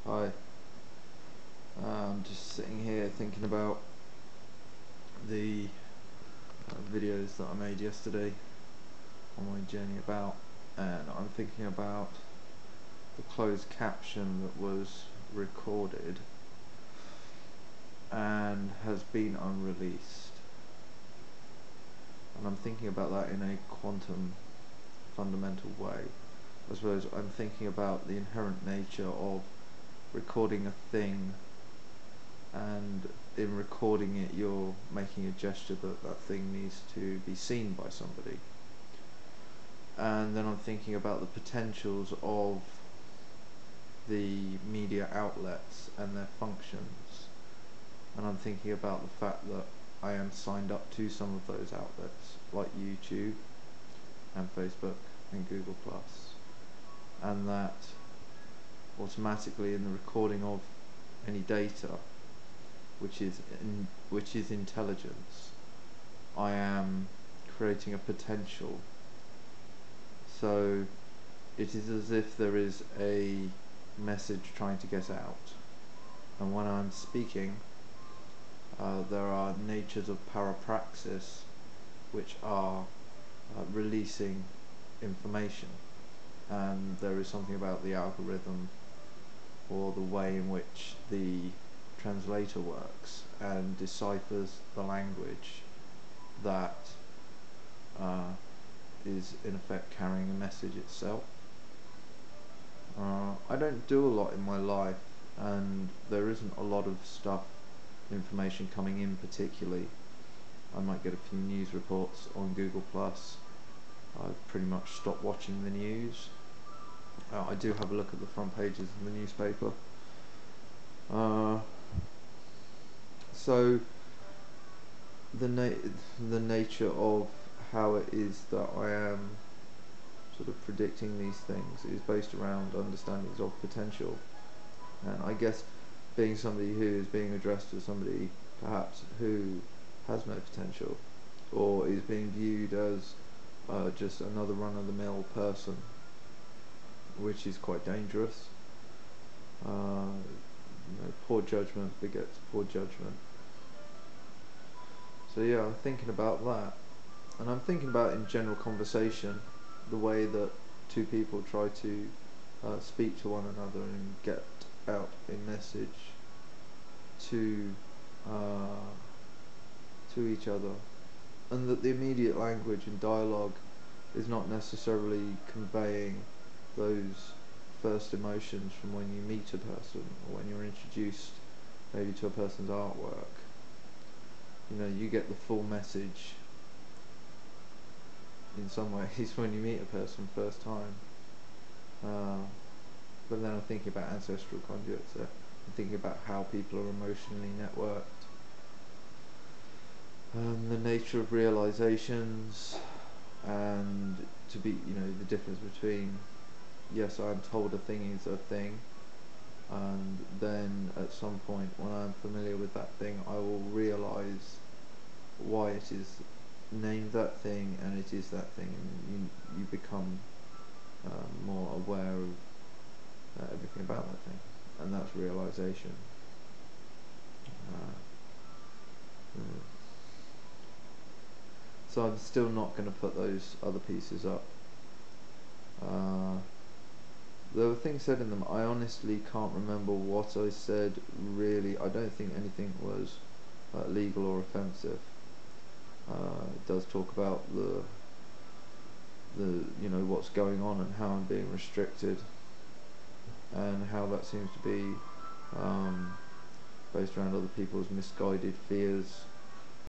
Hi, I'm just sitting here thinking about the videos that I made yesterday on my journey about, and I'm thinking about the closed caption that was recorded and has been unreleased. And I'm thinking about that in a quantum fundamental way. I suppose I'm thinking about the inherent nature of recording a thing, and in recording it you're making a gesture that that thing needs to be seen by somebody. And then I'm thinking about the potentials of the media outlets and their functions, and I'm thinking about the fact that I am signed up to some of those outlets like YouTube and Facebook and Google Plus, and that automatically in the recording of any data, which is intelligence, I am creating a potential. So it is as if there is a message trying to get out, and when I'm speaking, there are natures of parapraxis which are releasing information, and there is something about the algorithm or the way in which the translator works and deciphers the language that is in effect carrying a message itself. I don't do a lot in my life, and there isn't a lot of information coming in particularly. I might get a few news reports on Google Plus. I've pretty much stopped watching the news. I do have a look at the front pages of the newspaper. So the nature of how it is that I am sort of predicting these things is based around understandings of potential, and I guess being somebody who is being addressed as somebody perhaps who has no potential, or is being viewed as just another run-of-the-mill person, which is quite dangerous. Poor judgment begets poor judgment. So yeah, I'm thinking about that, and I'm thinking about in general conversation the way that two people try to speak to one another and get out a message to each other, and that the immediate language and dialogue is not necessarily conveying those first emotions from when you meet a person or when you're introduced maybe to a person's artwork. You get the full message in some ways when you meet a person first time. But then I'm thinking about ancestral conduits. I'm thinking about how people are emotionally networked, the nature of realizations, and to be, the difference between, yes, I'm told a thing is a thing, and then at some point when I'm familiar with that thing, I will realize why it is named that thing, and it is that thing, and you become more aware of everything about that thing, and that's realization. So I'm still not going to put those other pieces up. There were things said in them. I honestly can't remember what I said, really. I don't think anything was legal or offensive. It does talk about the what's going on and how I'm being restricted, and how that seems to be based around other people's misguided fears